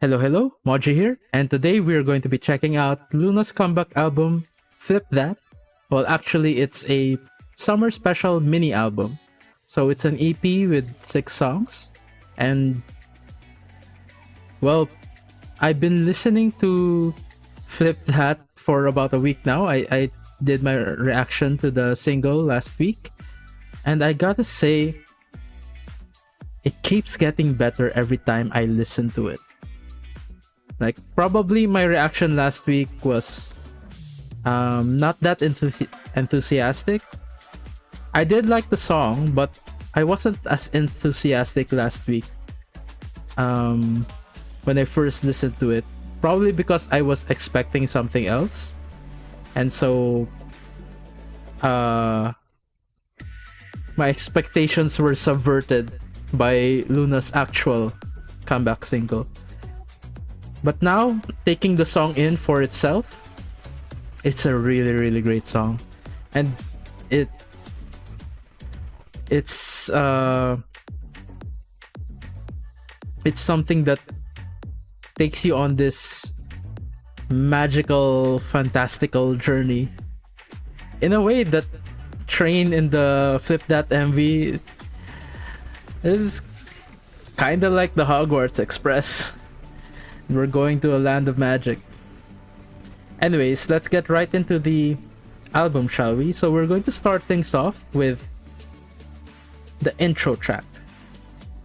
Hello, hello, Moji here, and today we are going to be checking out Luna's comeback album, Flip That. Well, actually, it's a summer special mini album. So it's an EP with 6 songs, and well, I've been listening to Flip That for about a week now. I did my reaction to the single last week, and I gotta say, it keeps getting better every time I listen to it. Like, probably my reaction last week was not that enthusiastic. I did like the song, but I wasn't as enthusiastic last week when I first listened to it. Probably because I was expecting something else. And so my expectations were subverted by Luna's actual comeback single. But now, taking the song in for itself, it's a really, really great song. And it's something that takes you on this magical, fantastical journey. In a way, that train in the Flip That MV is kind of like the Hogwarts Express. We're going to a land of magic. Anyways, let's get right into the album, shall we? So we're going to start things off with the intro track.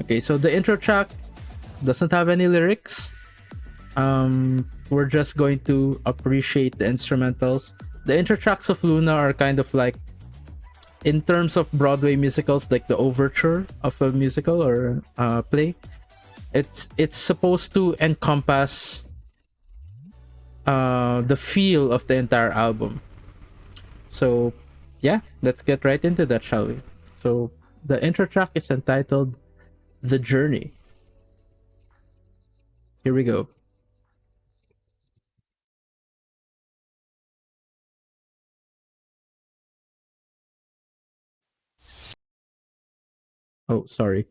Okay, so the intro track doesn't have any lyrics. We're just going to appreciate the instrumentals. The intro tracks of Loona are kind of like, in terms of Broadway musicals, like the overture of a musical or play. It's supposed to encompass the feel of the entire album. So yeah, let's get right into that, shall we? So the intro track is entitled The Journey. Here we go. Oh, sorry.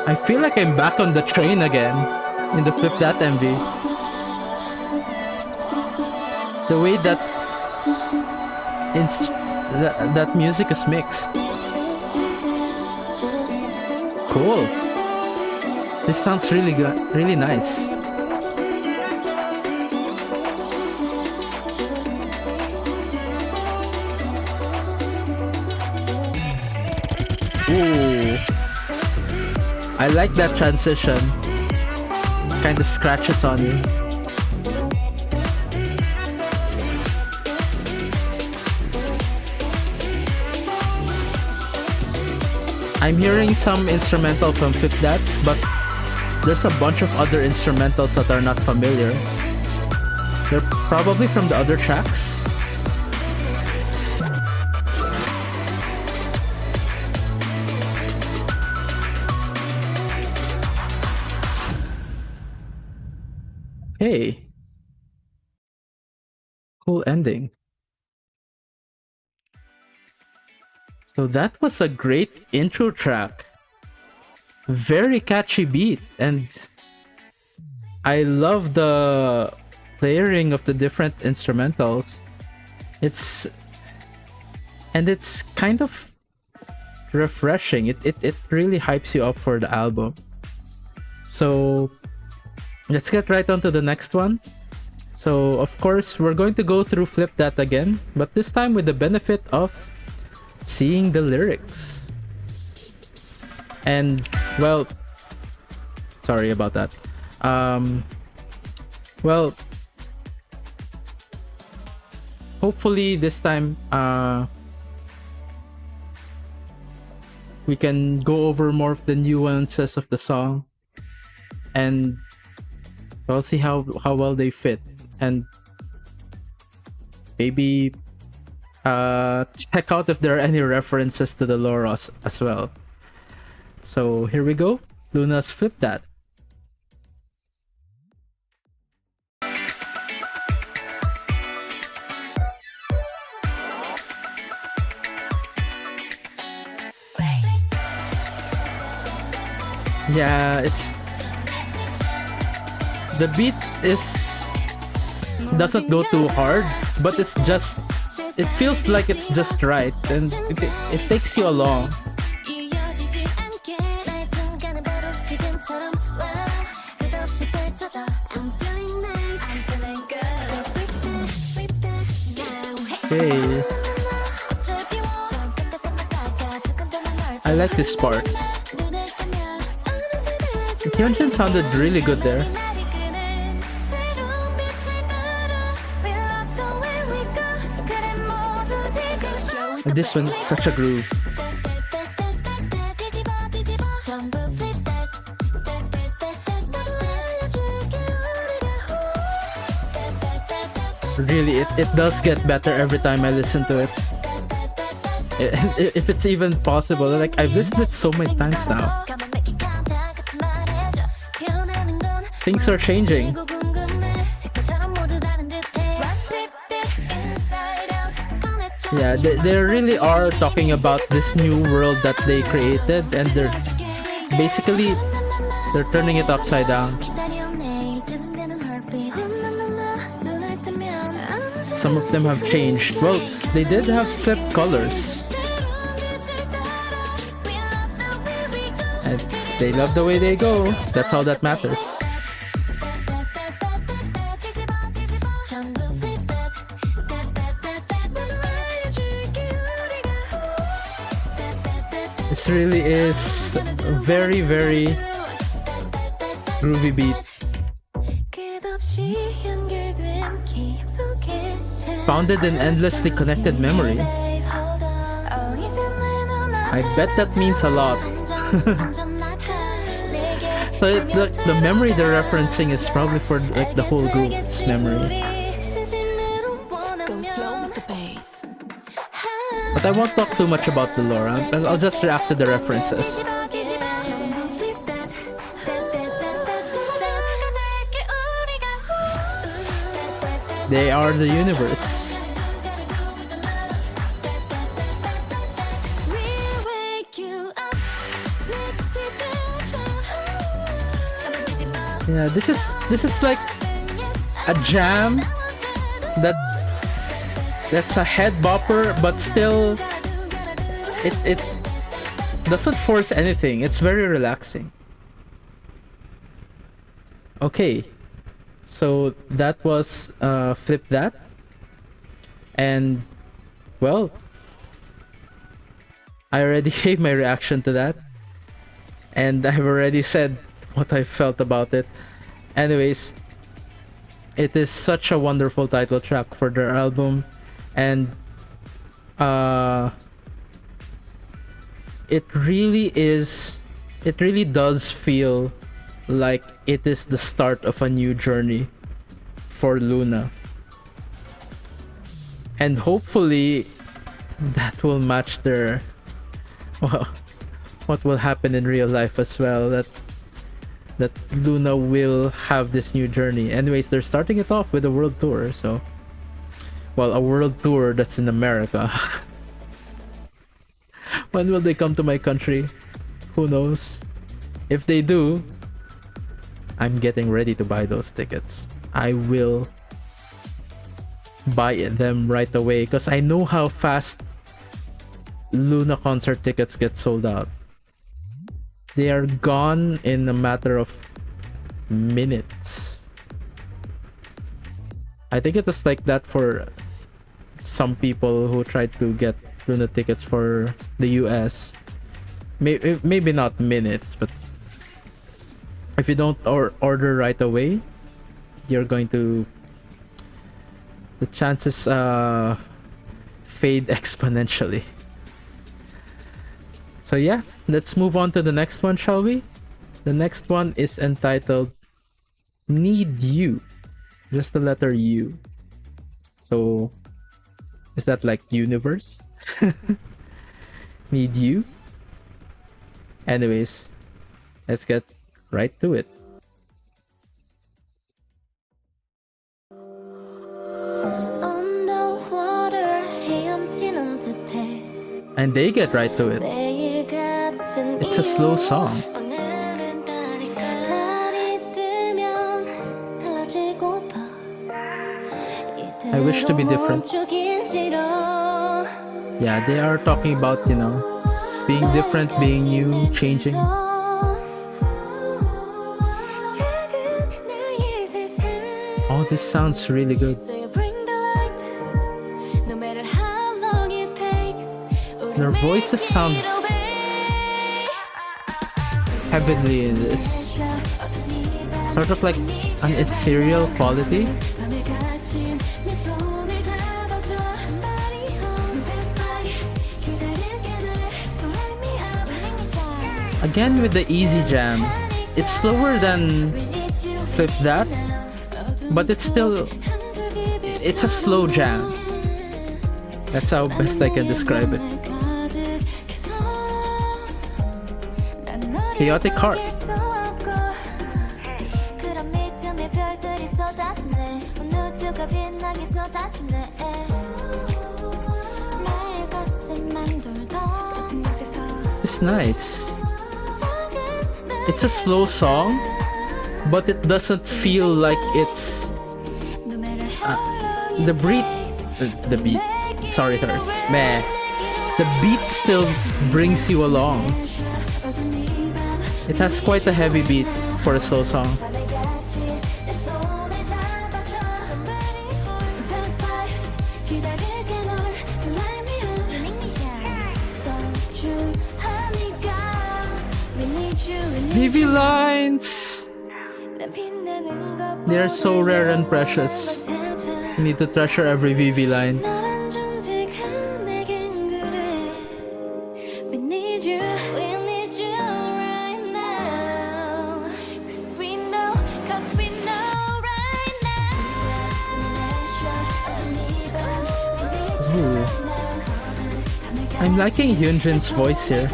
I feel like I'm back on the train again in the Flip That MV. The way that that music is mixed. Cool. This sounds really good, really nice. Ooh. I like that transition. Kind of scratches on you. I'm hearing some instrumental from Flip That, but there's a bunch of other instrumentals that are not familiar. They're probably from the other tracks. Hey, cool ending. So that was a great intro track. Very catchy beat, and I love the layering of the different instrumentals. It's kind of refreshing. It really hypes you up for the album. So let's get right on to the next one. So, of course, we're going to go through Flip That again, but this time with the benefit of seeing the lyrics. And, well, sorry about that. Well, hopefully this time we can go over more of the nuances of the song, and we'll see how well they fit, and maybe check out if there are any references to the lore as well. So here we go, Luna's Flip That. Yeah, it's the beat is doesn't go too hard, but it's just it feels like it's just right, and it takes you along. Okay, I like this part. Hyunjin sounded really good there. This one's such a groove. Really, it does get better every time I listen to it. If it's even possible. Like, I've listened to it so many times now. Things are changing. Yeah, they really are talking about this new world that they created, and they're turning it upside down. Some of them have changed. Well, they did have flipped colors. And they love the way they go. That's all that matters. This really is a very, very groovy beat. Founded in endlessly connected memory. I bet that means a lot. So the memory they're referencing is probably for like the whole group's memory. But I won't talk too much about the lore. I'll just react to the references. They are the universe. Yeah, this is like a jam that's a head bopper, but still it doesn't force anything. It's very relaxing. Okay, so that was Flip That, and well, I already gave my reaction to that, and I've already said what I felt about it. Anyways, it is such a wonderful title track for their album, and it really does feel like it is the start of a new journey for Loona, and hopefully that will match their what will happen in real life as well, that Loona will have this new journey. Anyways, they're starting it off with a world tour, so well, a world tour that's in America. When will they come to my country? Who knows? If they do, I'm getting ready to buy those tickets. I will buy them right away because I know how fast Loona concert tickets get sold out. They are gone in a matter of minutes. I think it was like that for some people who tried to get Loona tickets for the US. Maybe not minutes, but if you don't order right away, you're going to... the chances fade exponentially. So yeah, let's move on to the next one, shall we? The next one is entitled Need You. Just the letter U. So, is that like universe? Need You? Anyways, let's get right to it. And they get right to it. It's a slow song. I wish to be different. Yeah, they are talking about, you know, being different, being new, changing. Oh, this sounds really good. Their voices sound heavenly in this. Sort of like an ethereal quality. Again with the easy jam. It's slower than Flip That, but it's still, it's a slow jam. That's how best I can describe it. Chaotic Heart. It's nice. It's a slow song, but it doesn't feel like it's the beat. Sorry. Meh. The beat still brings you along. It has quite a heavy beat for a slow song. VV lines! They are so rare and precious. You need to treasure every VV line. Ooh. I'm liking Hyunjin's voice here.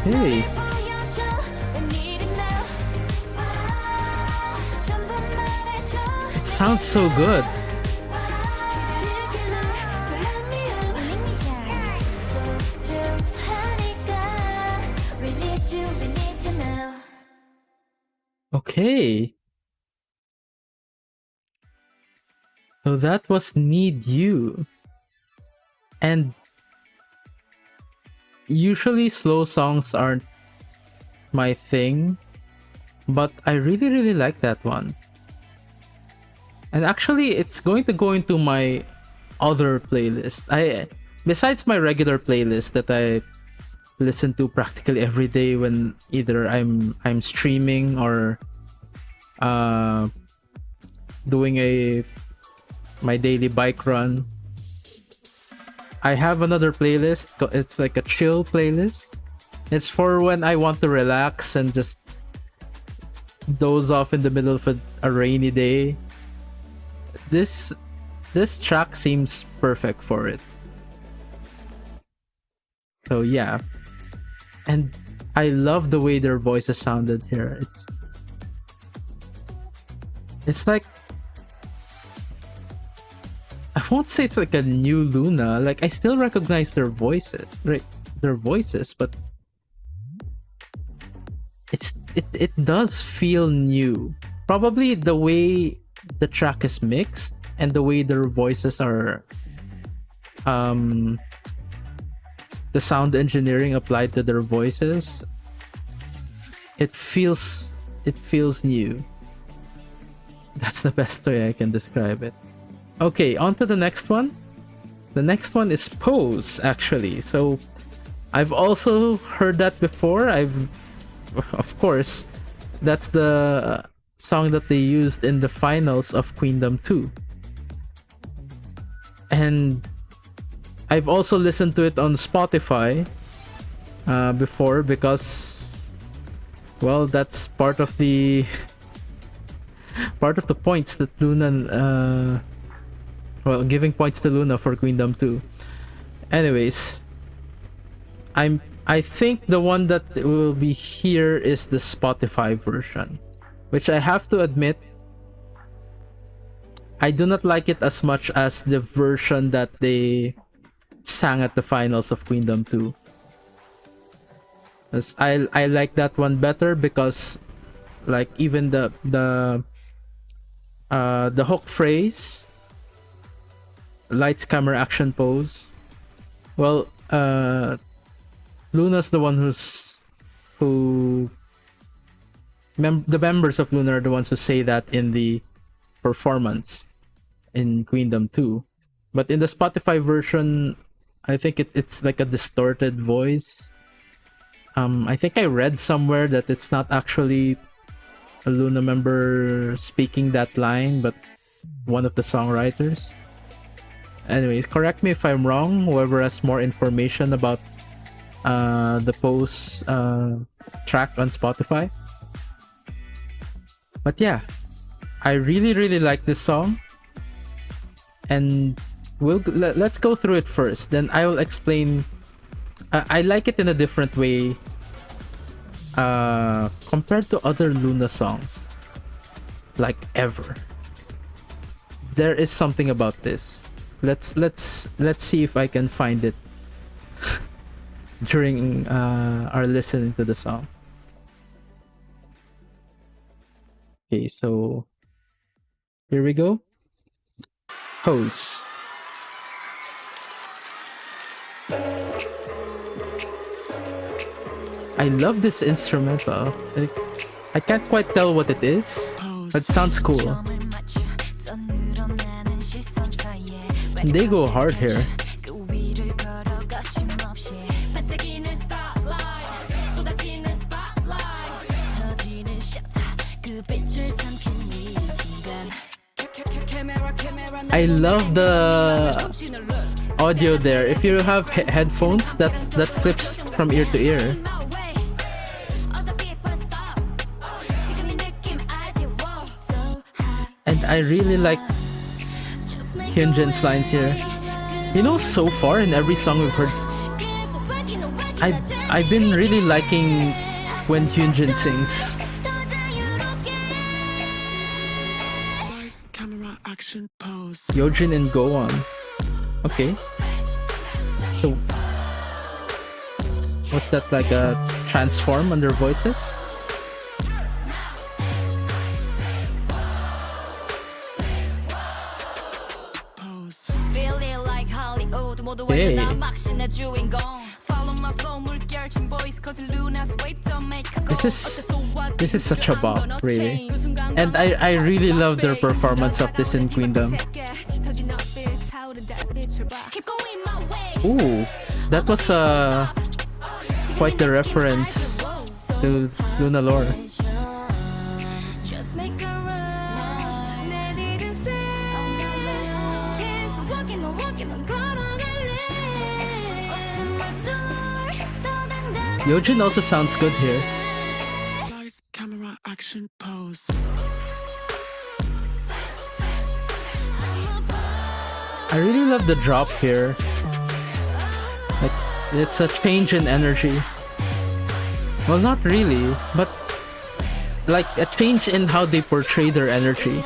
Hey. It sounds so good. Okay. So that was Need You. And usually slow songs aren't my thing, but I really like that one. And actually it's going to go into my other playlist. Besides my regular playlist that I listen to practically every day when either I'm streaming or doing my daily bike run. I have another playlist. It's like a chill playlist. It's for when I want to relax and just doze off in the middle of a rainy day. This track seems perfect for it. So yeah. And I love the way their voices sounded here. It's like, I won't say it's like a new Loona. Like, I still recognize their voices, right? Their voices, but it does feel new. Probably the way the track is mixed and the way their voices are, the sound engineering applied to their voices, it feels new. That's the best way I can describe it. Okay, on to the next one. The next one is Pose, actually. So I've also heard that before. Of course, that's the song that they used in the finals of Queendom 2. And I've also listened to it on Spotify before because, well, that's part of the points that Loona, giving points to Loona for Queendom 2. Anyways, I think the one that will be here is the Spotify version, which I have to admit, I do not like it as much as the version that they sang at the finals of Queendom 2. I like that one better because like even the hook phrase, lights camera action pose. Well, Loona's the one the members of Loona are the ones who say that in the performance in Queendom 2. But in the Spotify version, I think it's like a distorted voice. I think I read somewhere that it's not actually a Loona member speaking that line, but one of the songwriters. Anyways, correct me if I'm wrong, whoever has more information about the Pose track on Spotify. But yeah, I really like this song, and let's go through it first. Then I will explain. I like it in a different way compared to other Loona songs, like ever. There is something about this. Let's see if I can find it during our listening to the song. Okay, so here we go. Pose. I love this instrumental. I can't quite tell what it is, but it sounds cool. And they go hard here. I love the audio there. If you have headphones, that flips from ear to ear. And I really like Hyunjin's lines here. You know, so far in every song we've heard, I've been really liking when Hyunjin sings. Yojin and Goon. Okay. So, what's that, like a transform on their voices? Hey. This is such a bop, really. And I really love their performance of this in Queendom. Ooh, that was quite the reference to Loona lore. Yojin also sounds good here. I really love the drop here. Like, it's a change in energy. Well, not really, but like a change in how they portray their energy.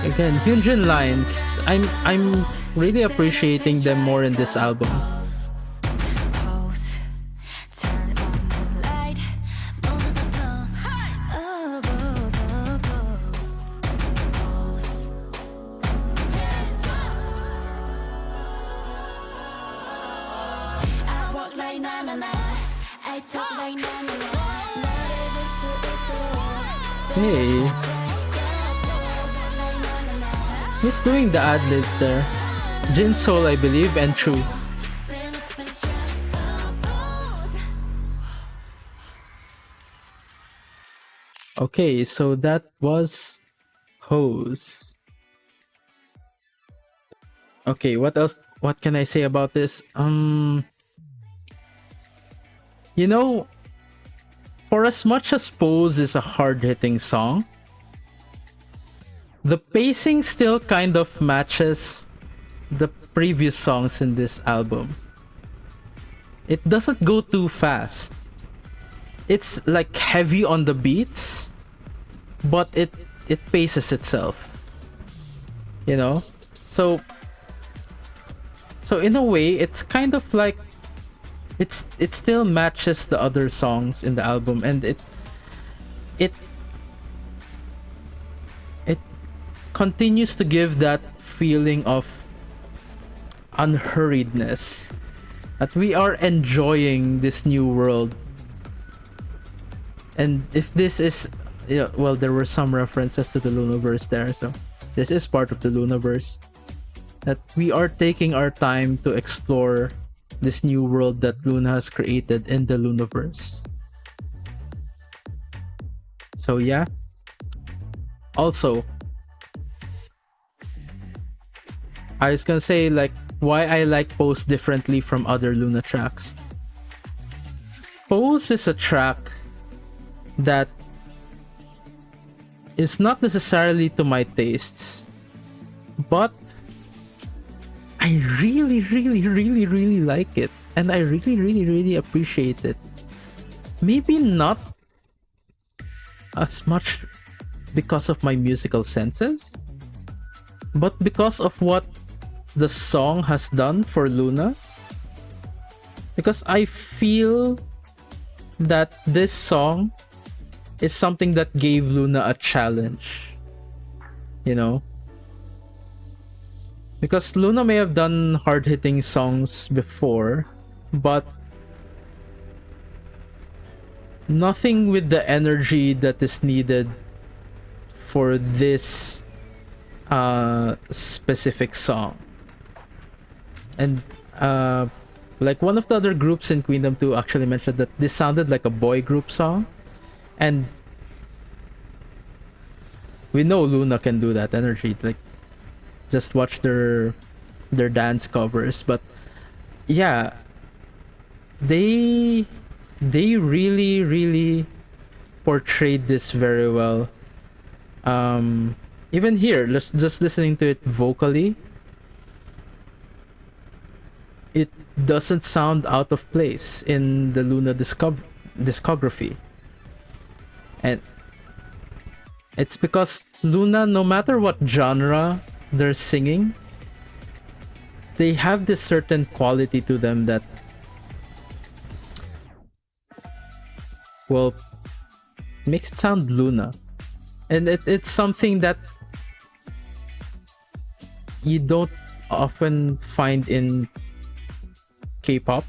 Again, Hyunjin lines. I'm really appreciating them more in this album. Hey. Who's doing the ad-libs there? Jin Soul, I believe, and True. Okay, so that was Hose. Okay, what else? What can I say about this? You know, for as much as Pose is a hard-hitting song, the pacing still kind of matches the previous songs in this album. It doesn't go too fast. it's like heavy on the beats, but it paces itself, you know. So in a way, it's kind of like it still matches the other songs in the album, and it it continues to give that feeling of unhurriedness, that we are enjoying this new world. And if this is, yeah, well, there were some references to the Lunaverse there, so this is part of the Lunaverse, that we are taking our time to explore this new world that Loona has created in the Lunaverse. So yeah. Also, I was gonna say, like, why I like Pose differently from other Loona tracks. Pose is a track that is not necessarily to my tastes, but I really, really, really, really like it, and I really, really, really appreciate it. Maybe not as much because of my musical senses, but because of what the song has done for Loona. Because I feel that this song is something that gave Loona a challenge, you know? Because Loona may have done hard-hitting songs before, but nothing with the energy that is needed for this specific song. And like one of the other groups in Queendom 2 actually mentioned that this sounded like a boy group song. And we know Loona can do that energy. Like, just watch their dance covers. But yeah, they really, really portrayed this very well. Even here, just listening to it vocally, it doesn't sound out of place in the Loona discography. And it's because Loona, no matter what genre they're singing, they have this certain quality to them that, well, makes it sound Loona. And it's something that you don't often find in K-pop.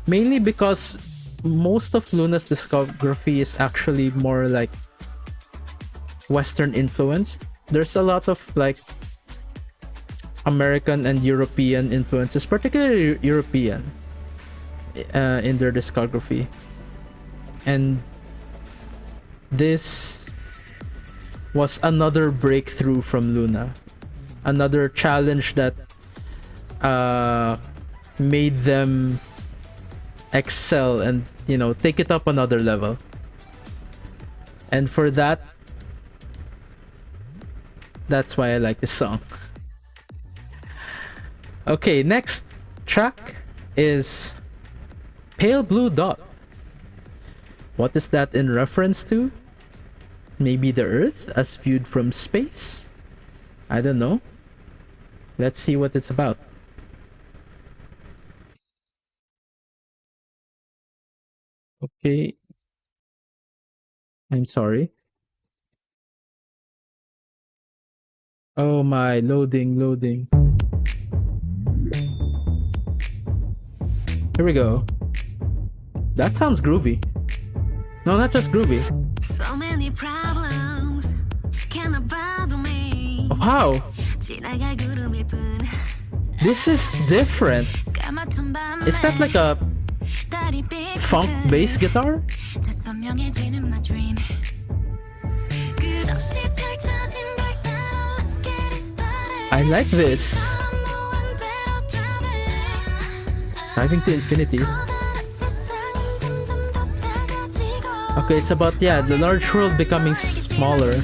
Mainly because most of Loona's discography is actually more like Western influenced. There's a lot of like American and European influences, particularly European, in their discography. And this was another breakthrough from Loona, another challenge that made them excel and, you know, take it up another level. And for that, that's why I like this song. Okay, next track is Pale Blue Dot. What is that in reference to? Maybe the Earth as viewed from space? I don't know. Let's see what it's about. Okay. I'm sorry. Oh my, loading. Here we go. That sounds groovy. No, not just groovy. So many problems. Wow. This is different. Is that like a funk bass guitar? I like this. Driving to Infinity. Okay, it's about, yeah, the large world becoming smaller.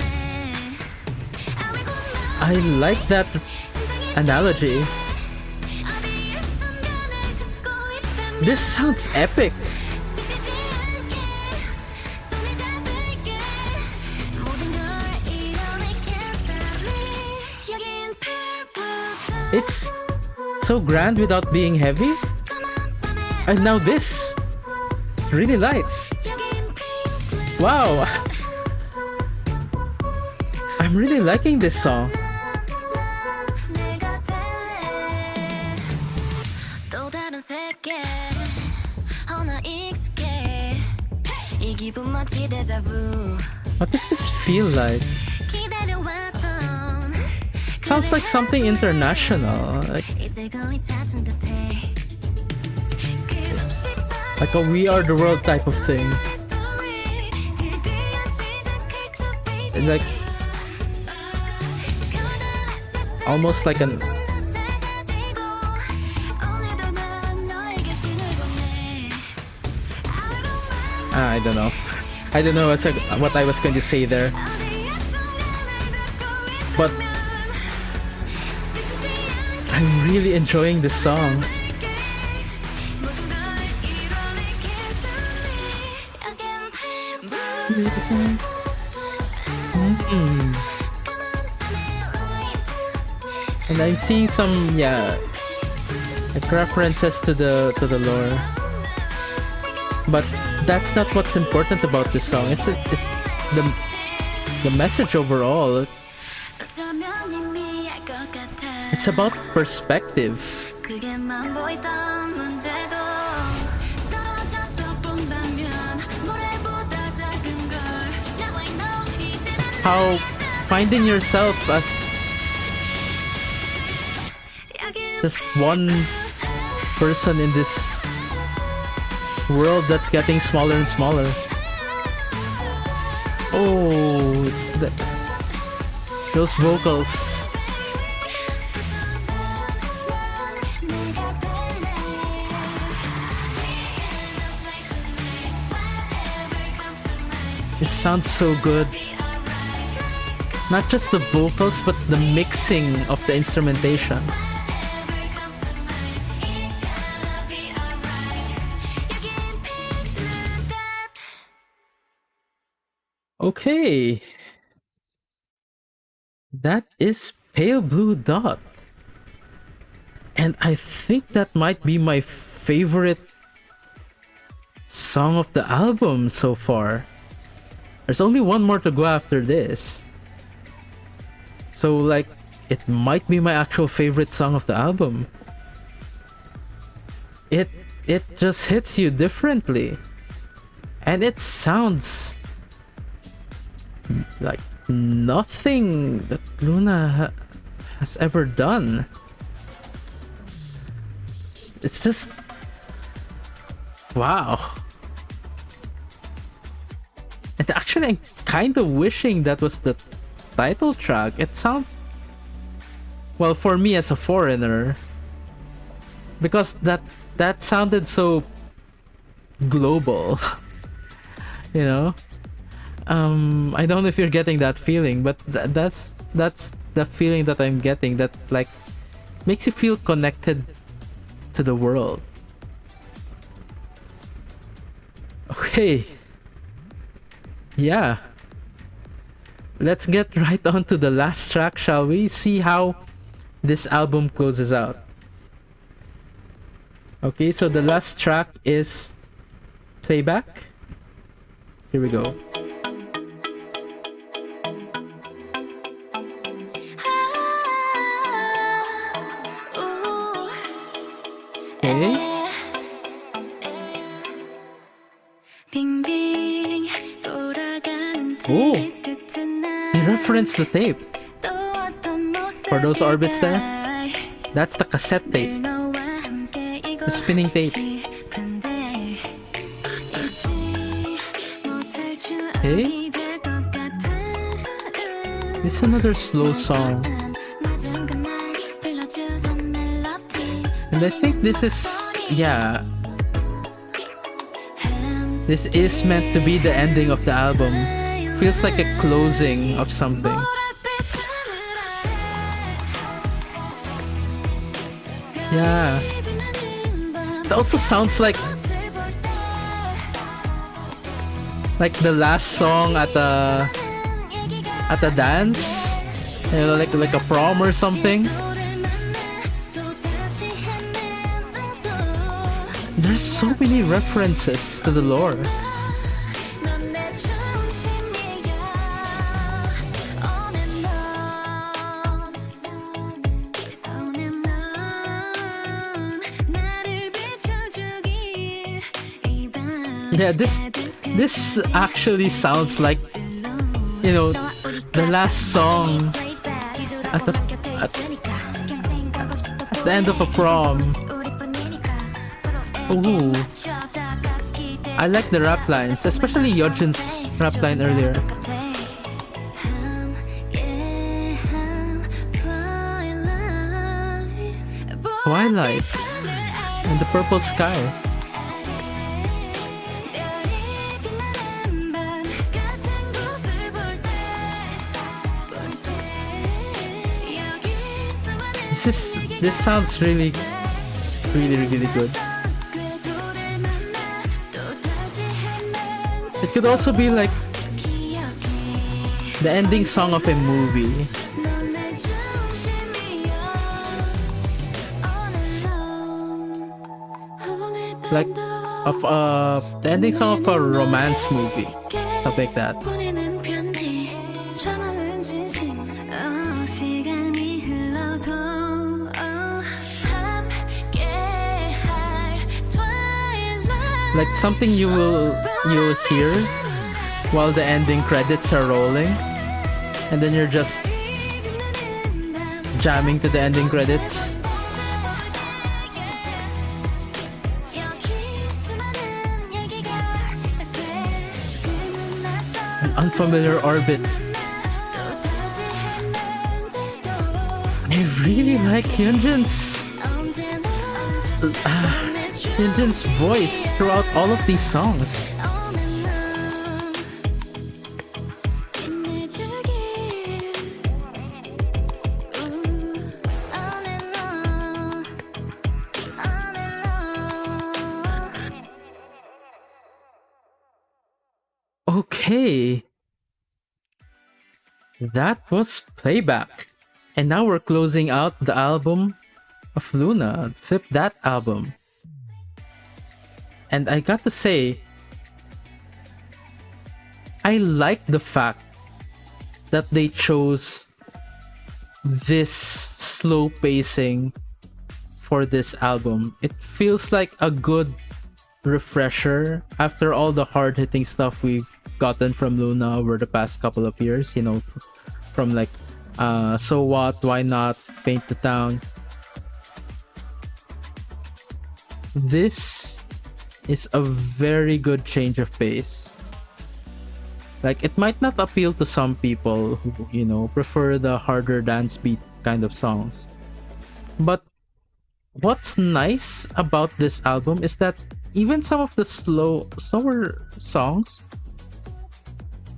I like that analogy. This sounds epic. It's so grand without being heavy. And now this. It's really light. Wow. I'm really liking this song. What does this feel like? Sounds like something international. Like a We Are the World type of thing. And like almost like an I don't know. I don't know what I was going to say there. But I'm really enjoying this song. And I'm seeing some like references to the lore. But that's not what's important about this song. It's the message overall. It's about perspective. How finding yourself as just one person in this world that's getting smaller and smaller. Oh, those vocals. It sounds so good. Not just the vocals, but the mixing of the instrumentation. Okay. That is Pale Blue Dot. And I think that might be my favorite song of the album so far. There's only one more to go after this. So like, it might be my actual favorite song of the album. It just hits you differently. And it sounds like nothing that Loona has ever done. It's just wow. And actually, I'm kind of wishing that was the title track. It sounds, well, for me as a foreigner, because that sounded so global. You know, I don't know if you're getting that feeling, but that's the feeling that I'm getting, that like makes you feel connected to the world. Okay, yeah, let's get right on to the last track, shall we? See how this album closes out. Okay, so the last track is Playback. Here we go. Okay. Oh, he referenced the tape. For those orbits there, that's the cassette tape. The spinning tape. Okay. This is another slow song. And I think this is, yeah, this is meant to be the ending of the album. Feels like a closing of something. Yeah. It also sounds like the last song at a dance, you know, like a prom or something. There's so many references to the lore. Yeah, this actually sounds like, you know, the last song at the end of a prom. Ooh. I like the rap lines, especially Yojin's rap line earlier. Twilight and the purple sky. This sounds really good. It could also be like the ending song of a movie. Like the ending song of a romance movie. Something like that. Like something you'll hear while the ending credits are rolling, and then you're just jamming to the ending credits. An unfamiliar orbit. I really like Hyunjin's voice throughout all of these songs. Okay. That was Playback. And now we're closing out the album of Loona. Flip That album. And I got to say, I like the fact that they chose this slow pacing for this album. It feels like a good refresher after all the hard-hitting stuff we've gotten from Loona over the past couple of years. You know, from like So What, Why Not, Paint the Town. This is a very good change of pace. Like, it might not appeal to some people who, you know, prefer the harder dance beat kind of songs. But what's nice about this album is that even some of the slower songs,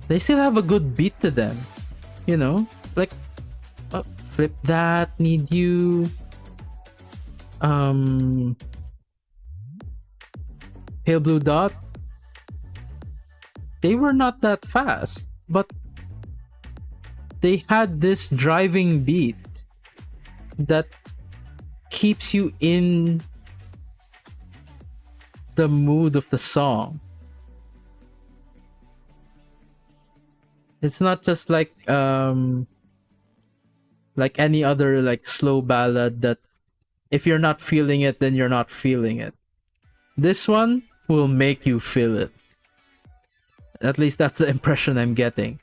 they still have a good beat to them. You know? Like, Flip That, Need You, Pale Blue Dot, they were not that fast, but they had this driving beat that keeps you in the mood of the song. It's not just like any other like slow ballad that if you're not feeling it, then you're not feeling it. This one will make you feel it. At least that's the impression I'm getting.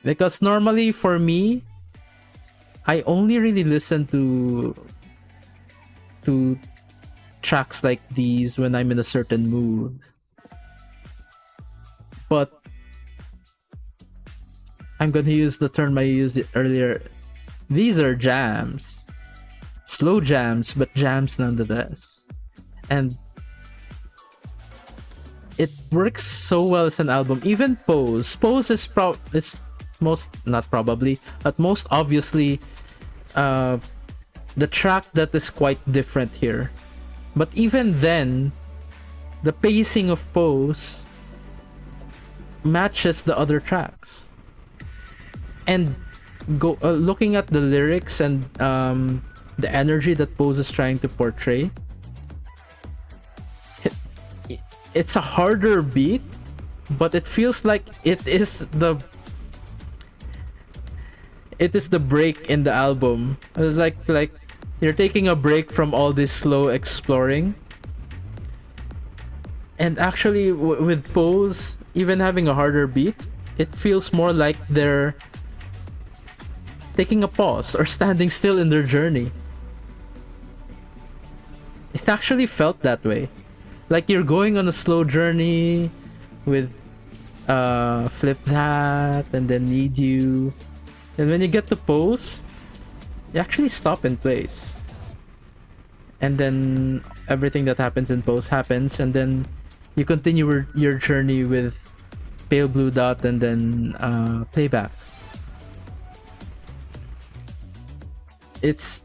Because normally for me, I only really listen to tracks like these when I'm in a certain mood. But I'm gonna use the term I used earlier. These are jams. Slow jams, but jams nonetheless. And it works so well as an album. Even Pose. Pose is most, not probably, but most obviously the track that is quite different here. But even then, the pacing of Pose matches the other tracks. And looking at the lyrics and the energy that Pose is trying to portray, it's a harder beat, but it feels like it is the break in the album. It's like you're taking a break from all this slow exploring. And actually, with Pose, even having a harder beat, it feels more like they're taking a pause or standing still in their journey. It actually felt that way. Like you're going on a slow journey with Flip That and then Need You. And when you get to Pose, you actually stop in place. And then everything that happens in Pose happens, and then you continue your journey with Pale Blue Dot and then Playback. It's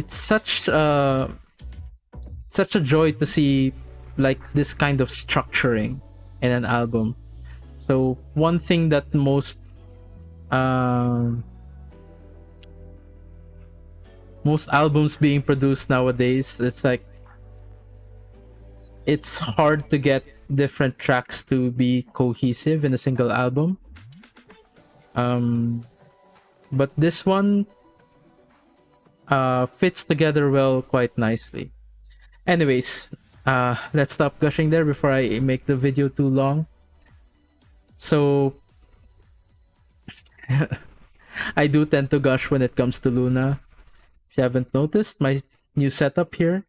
such such a joy to see like this kind of structuring in an album. So one thing that most albums being produced nowadays, it's like it's hard to get different tracks to be cohesive in a single album. But this one fits together well quite nicely. Anyways, let's stop gushing there before I make the video too long. So I do tend to gush when it comes to Loona. If you haven't noticed my new setup here,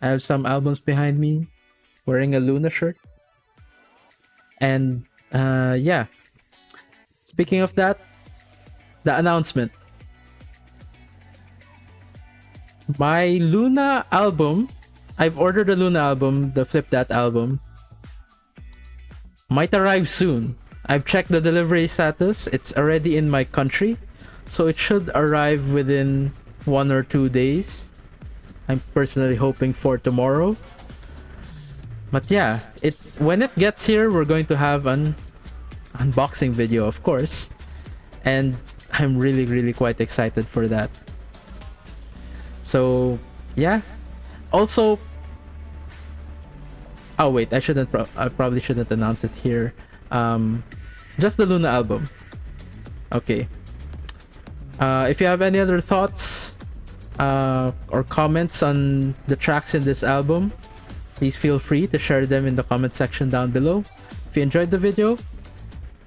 I have some albums behind me, wearing a Loona shirt. And yeah, speaking of that, the announcement. My Loona album, I've ordered a Loona album, the Flip That album, might arrive soon. I've checked the delivery status, it's already in my country, so it should arrive within 1 or 2 days. I'm personally hoping for tomorrow. But yeah, when it gets here, we're going to have an unboxing video, of course. And I'm really quite excited for that. So yeah. Also, oh wait, I probably shouldn't announce it here. Just the Loona album. Okay. If you have any other thoughts or comments on the tracks in this album, please feel free to share them in the comment section down below. If you enjoyed the video,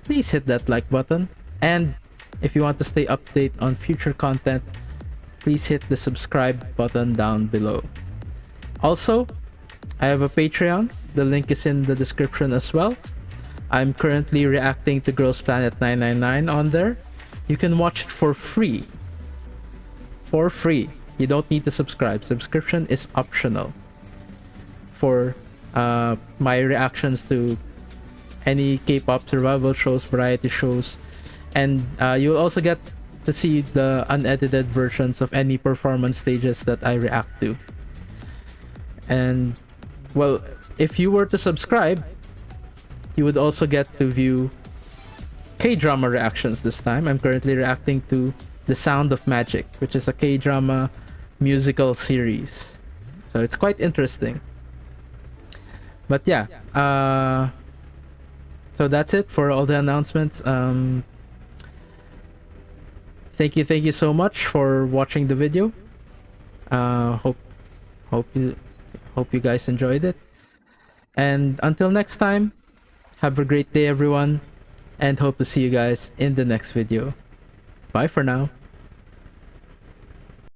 please hit that like button. And if you want to stay updated on future content, please hit the subscribe button down below. Also, I have a Patreon. The link is in the description as well. I'm currently reacting to Girls Planet 999 on there. You can watch it for free. For free. You don't need to subscribe. Subscription is optional for my reactions to any K-pop survival shows, variety shows, and you'll also get to see the unedited versions of any performance stages that I react to. And well, if you were to subscribe, you would also get to view K-drama reactions this time. I'm currently reacting to The Sound of Magic, which is a K-drama musical series. So it's quite interesting. But yeah, so that's it for all the announcements. Thank you so much for watching the video. Hope you guys enjoyed it. And until next time, have a great day everyone, and hope to see you guys in the next video. Bye for now.